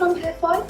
from hair fall?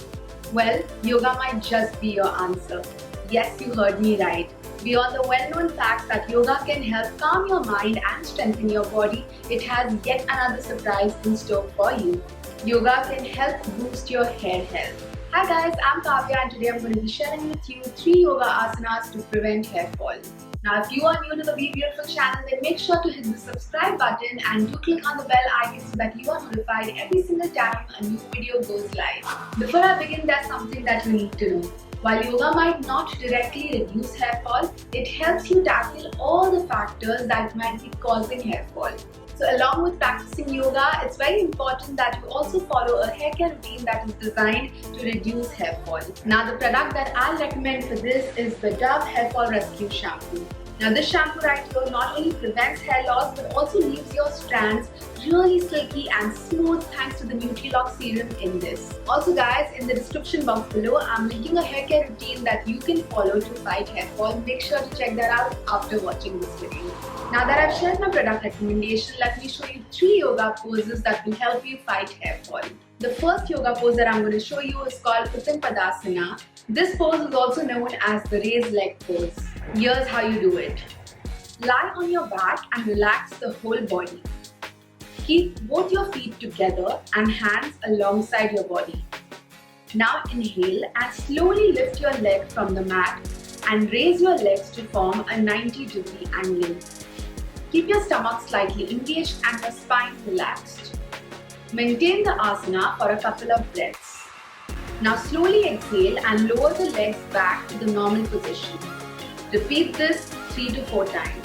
Well, yoga might just be your answer. Yes, you heard me right. Beyond the well-known fact that yoga can help calm your mind and strengthen your body, it has yet another surprise in store for you. Yoga can help boost your hair health. Hi guys, I'm Kavya and today I'm going to be sharing with you 3 yoga asanas to prevent hair fall. Now if you are new to the BeBeautiful channel, then make sure to hit the subscribe button and do click on the bell icon so that you are notified every single time a new video goes live. Before I begin, there's something that you need to know. While yoga might not directly reduce hair fall, it helps you tackle all the factors that might be causing hair fall. So along with practicing yoga, it's very important that you also follow a hair care routine that is designed to reduce hair fall. Now the product that I'll recommend for this is the Dove Hair Fall Rescue Shampoo. Now this shampoo right here not only prevents hair loss but also leaves your strands really silky and smooth thanks to the Nutri-Lock serum in this. Also guys, in the description box below, I'm linking a hair care routine that you can follow to fight hair fall. Make sure to check that out after watching this video. Now that I've shared my product recommendation, let me show you 3 yoga poses that will help you fight hair fall. The first yoga pose that I'm going to show you is called Uttan Padasana. This pose is also known as the raised leg pose. Here's how you do it. Lie on your back and relax the whole body. Keep both your feet together and hands alongside your body. Now inhale and slowly lift your leg from the mat and raise your legs to form a 90-degree angle. Keep your stomach slightly engaged and your spine relaxed. Maintain the asana for a couple of breaths. Now slowly exhale and lower the legs back to the normal position. Repeat this 3 to 4 times.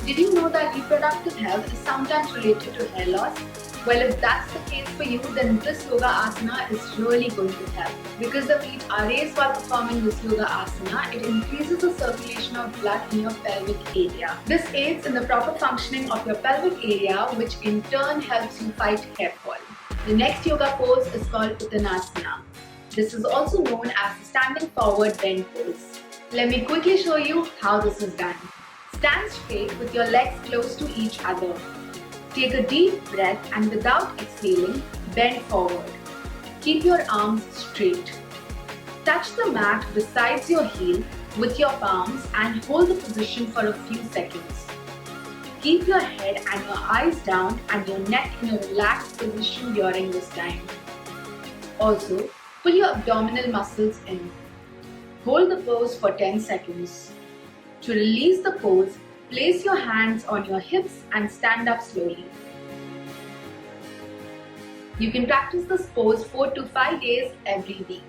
Did you know that reproductive health is sometimes related to hair loss? Well, if that's the case for you, then this yoga asana is really going to help. Because the feet are raised while performing this yoga asana, it increases the circulation of blood in your pelvic area. This aids in the proper functioning of your pelvic area, which in turn helps you fight hair fall. The next yoga pose is called Uttan Asana. This is also known as the standing forward bend pose. Let me quickly show you how this is done. Stand straight with your legs close to each other. Take a deep breath and without exhaling, bend forward. Keep your arms straight. Touch the mat besides your heel with your palms and hold the position for a few seconds. Keep your head and your eyes down and your neck in a relaxed position during this time. Also, pull your abdominal muscles in. Hold the pose for 10 seconds. To release the pose, place your hands on your hips and stand up slowly. You can practice this pose 4 to 5 days every week.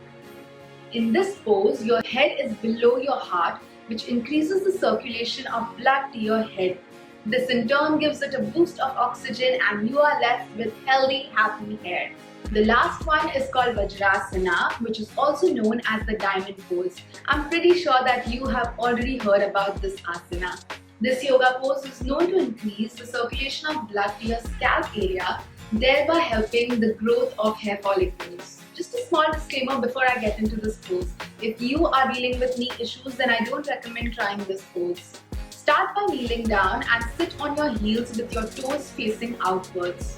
In this pose, your head is below your heart, which increases the circulation of blood to your head. This in turn gives it a boost of oxygen and you are left with healthy, happy hair. The last one is called Vajra Asana, which is also known as the diamond pose. I'm pretty sure that you have already heard about this asana. This yoga pose is known to increase the circulation of blood to your scalp area, thereby helping the growth of hair follicles. Just a small disclaimer before I get into this pose. If you are dealing with knee issues, then I don't recommend trying this pose. Start by kneeling down and sit on your heels with your toes facing outwards.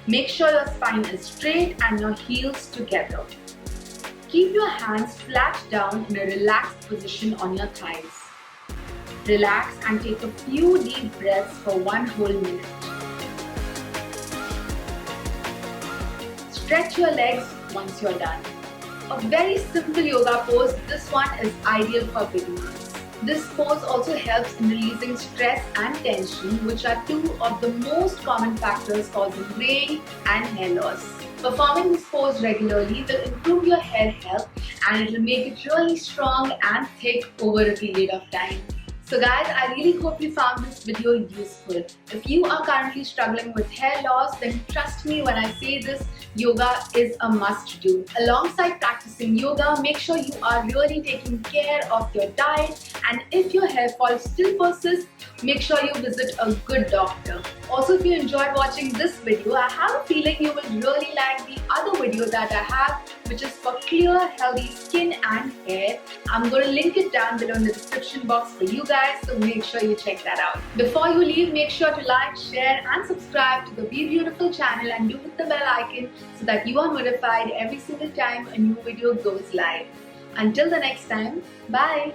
Make sure your spine is straight and your heels together. Keep your hands flat down in a relaxed position on your thighs. Relax and take a few deep breaths for 1 whole minute. Stretch your legs once you're done. A very simple yoga pose, this one is ideal for beginners. This pose also helps in releasing stress and tension, which are 2 of the most common factors causing graying and hair loss. Performing this pose regularly will improve your hair health and it will make it really strong and thick over a period of time. So guys, I really hope you found this video useful. If you are currently struggling with hair loss, then trust me when I say this, yoga is a must do. Alongside practicing yoga, make sure you are really taking care of your diet, and if your hair fall still persists, make sure you visit a good doctor. Also, if you enjoyed watching this video, I have a feeling you will really like the other video that I have, which is for clear, healthy skin and hair. I'm going to link it down below in the description box for you guys, so make sure you check that out. Before you leave, make sure to like, share and subscribe to the Be Beautiful channel, and do hit the bell icon so that you are notified every single time a new video goes live. Until the next time, bye!